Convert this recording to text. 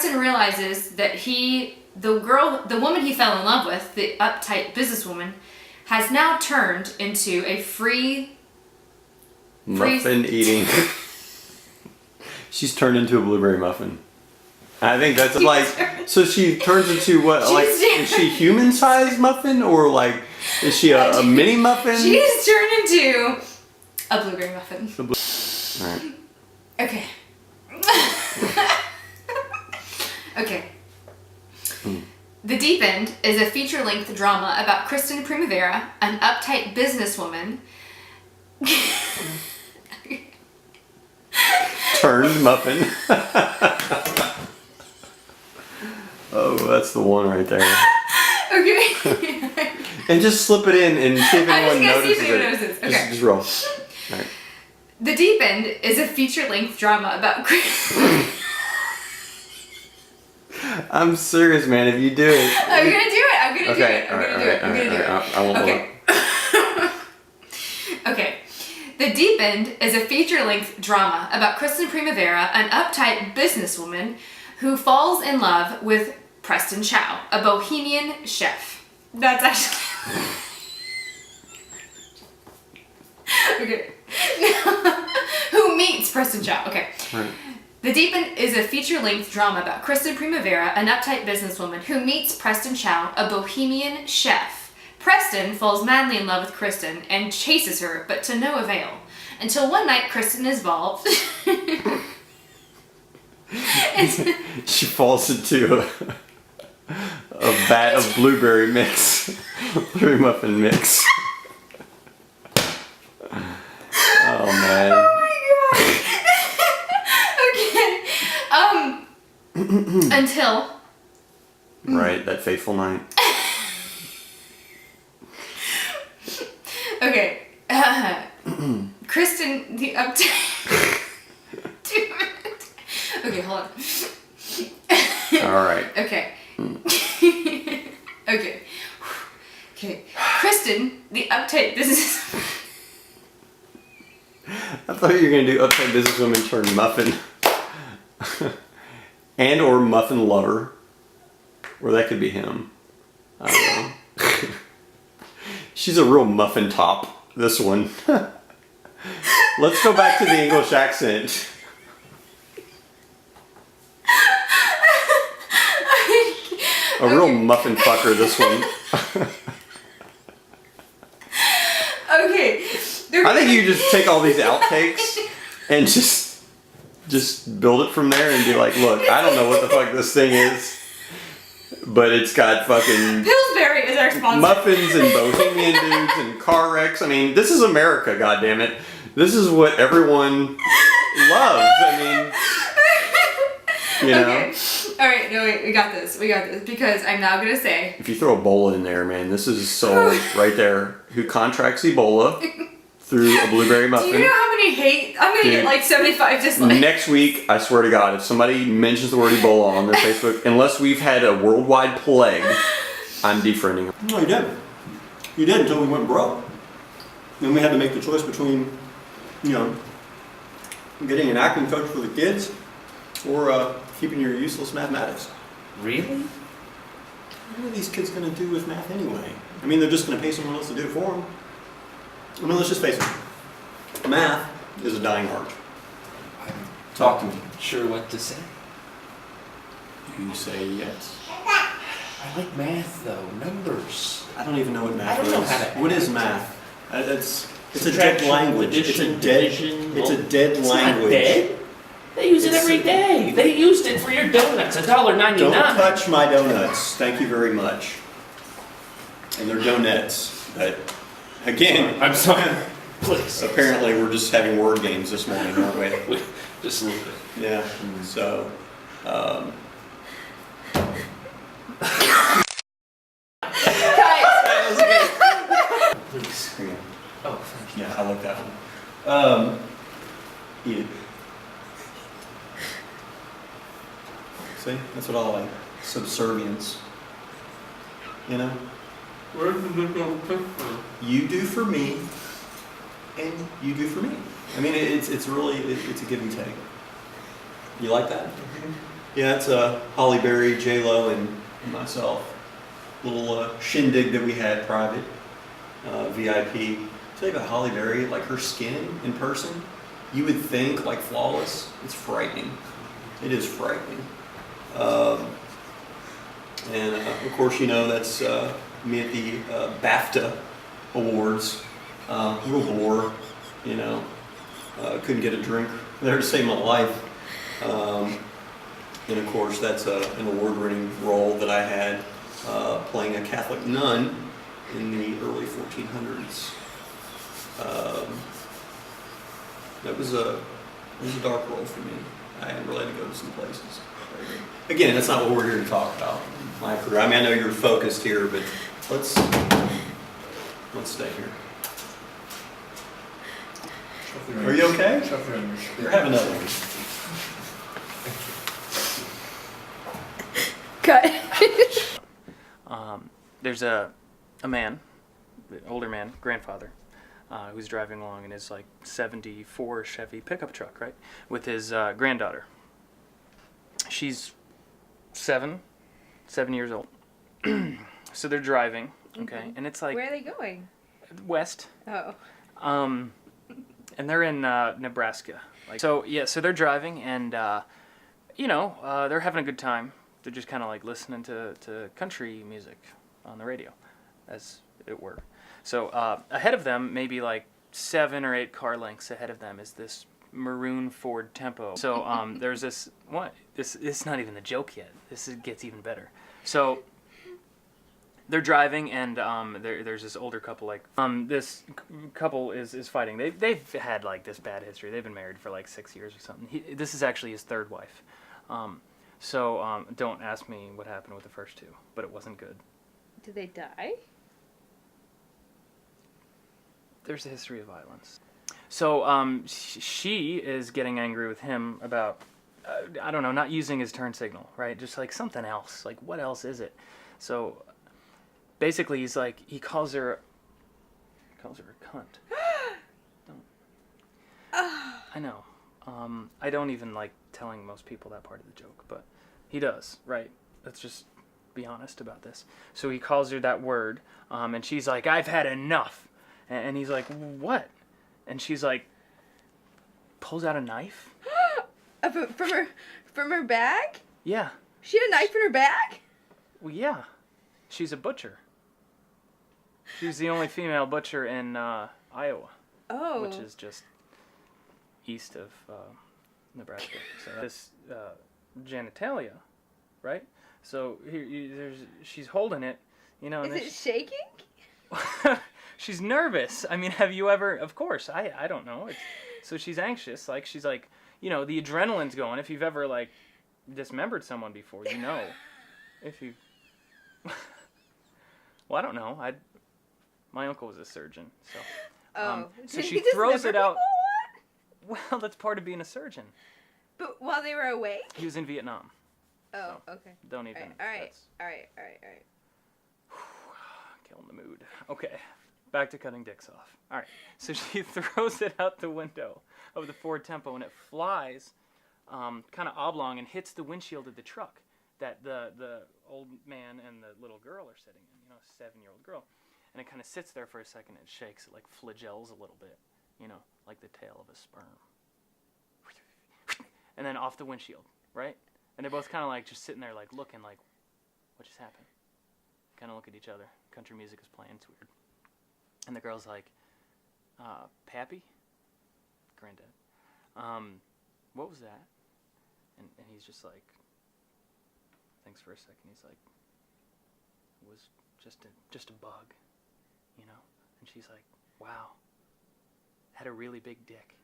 Preston realizes that the woman he fell in love with, the uptight businesswoman, has now turned into a muffin eating. She's turned into a blueberry muffin. I think that's so she turns into what? Is she human-sized muffin or is she a mini muffin? She's turned into a blueberry muffin. All right. Okay. Okay. The Deep End is a feature-length drama about Kristen Primavera, an uptight businesswoman. Turned muffin. Oh, that's the one right there. Okay. And just slip it in and see if anyone notices it. Okay. Just roll. All right. The Deep End is a feature-length drama about Kristen. I'm serious, man. If you do it, I'm gonna do it. I'm gonna do it. I'm gonna do it. I won't look. Okay. The Deep End is a feature-length drama about Kristen Primavera, an uptight businesswoman who falls in love with Preston Chow, a bohemian chef. That's actually... Okay. Who meets Preston Chow. Okay. Right. The Deep End is a feature-length drama about Kristen Primavera, an uptight businesswoman who meets Preston Chow, a bohemian chef. Preston falls madly in love with Kristen and chases her, but to no avail. Until one night, Kristen is involved. She falls into a vat of blueberry mix. Blueberry muffin mix. Oh, man. Oh, my God. Okay. Until... Right, that fateful night. Okay. Kristen, the uptight... Okay, hold on. All right. Okay. Okay. Okay. Kristen, the uptight business... I thought you were going to do uptight businesswoman turn muffin. And or muffin lover. Or that could be him. I don't know. She's a real muffin top, this one. Let's go back to the English accent. A real muffin fucker, this one. Okay. I think you just take all these outtakes and just build it from there and be like, look, I don't know what the fuck this thing is, but it's got fucking Pillsbury is our sponsor. Muffins and bohemian dudes and car wrecks. I mean, this is America, goddammit. This is what everyone loves. I mean, you know. Okay. All right, no wait, we got this. Because I'm now gonna say. If you throw Ebola in there, man, this is soul right there. Who contracts Ebola through a blueberry muffin? Do you know how many hate? I'm gonna get like 75 dislikes. Next week, I swear to God, if somebody mentions the word Ebola on their Facebook, unless we've had a worldwide plague, I'm defriending them. No, you didn't. You did until we went broke. Then we had to make the choice between, getting an acting coach for the kids or keeping your useless mathematics. Really? What are these kids going to do with math anyway? I mean, they're just going to pay someone else to do it for them. I mean, let's just face it. Math is a dying art. Talk to me. Sure what to say. You say yes. I like math though, numbers. I don't even know what math I don't know how to What is math? It's a dead language. It's a dead language. Not dead. They use it every day. They used it for your donuts, $1.99. Don't touch my donuts. Thank you very much. And they're donuts. But again, I'm sorry. Please. Apparently, we're just having word games this morning, aren't we? Just a little bit. Yeah. So. Please. Here you go. Oh, thank you. Yeah, I like that one. Eat it. See, that's what I like. Subservience. You know? Where did the go from? You do for me, and you do for me. I mean, it's really it's a give and take. You like that? Mm-hmm. Yeah, it's Holly Berry, J Lo, and myself. Little shindig that we had private, VIP. Tell you about Holly Berry, like her skin in person, you would think like flawless. It's frightening. It is frightening. And of course, that's me at the BAFTA Awards. Real bore, couldn't get a drink there to save my life. And of course, that's an award-winning role that I had playing a Catholic nun in the early 1400s. That was a dark role for me. I had really had to go to some places. Again, that's not what we're here to talk about. My career. I mean, I know you're focused here, but let's stay here. Are you okay? You're having another one. Cut. There's a man, an older man, grandfather, who's driving along in his 74 Chevy pickup truck, right, with his granddaughter. She's 7 years old. So they're driving, okay, and it's Where are they going? west. Oh. And they're in Nebraska. So they're driving, and they're having a good time. They're just kind of listening to country music on the radio, as it were. So ahead of them, maybe 7 or 8 car lengths ahead of them, is this maroon Ford Tempo. So there's this what? It's not even the joke yet. Gets even better. So they're driving, and there's this older couple. This couple is fighting. They've had this bad history. They've been married for 6 years or something. This is actually his third wife. So don't ask me what happened with the first 2, but it wasn't good. Did they die? There's a history of violence. So she is getting angry with him about, I don't know, not using his turn signal, right? Just something else. What else is it? So basically he's he calls her a cunt. Don't. I know. I don't even like telling most people that part of the joke, but he does, right? Let's just be honest about this. So he calls her that word, and she's like, I've had enough. And he's like, what? And she's pulls out a knife. From her bag? Yeah. She had a knife in her bag? Well, yeah. She's a butcher. She's the only female butcher in Iowa. Oh. Which is just east of Nebraska. So this genitalia, right? So she's holding it, Is it shaking? She's nervous. I mean, have you ever? Of course, I don't know. So she's anxious. She's the adrenaline's going. If you've ever dismembered someone before, If you, well, I don't know. My uncle was a surgeon, so. So she throws it out. Well, that's part of being a surgeon. But while they were awake? He was in Vietnam. Oh, so okay. Don't even. All right. Killing the mood. Okay, back to cutting dicks off. All right, so she throws it out the window of the Ford Tempo, and it flies kind of oblong and hits the windshield of the truck that the old man and the little girl are sitting in, a 7-year-old girl. And it kind of sits there for a second and shakes. It flagels a little bit, like the tail of a sperm. And then off the windshield, right? And they're both kind of just sitting there looking what just happened? Kind of look at each other. Country music is playing. It's weird. And the girl's Pappy? Granddad. What was that? And he's just thinks for a second. He's it was just a bug, And she's wow, had a really big dick.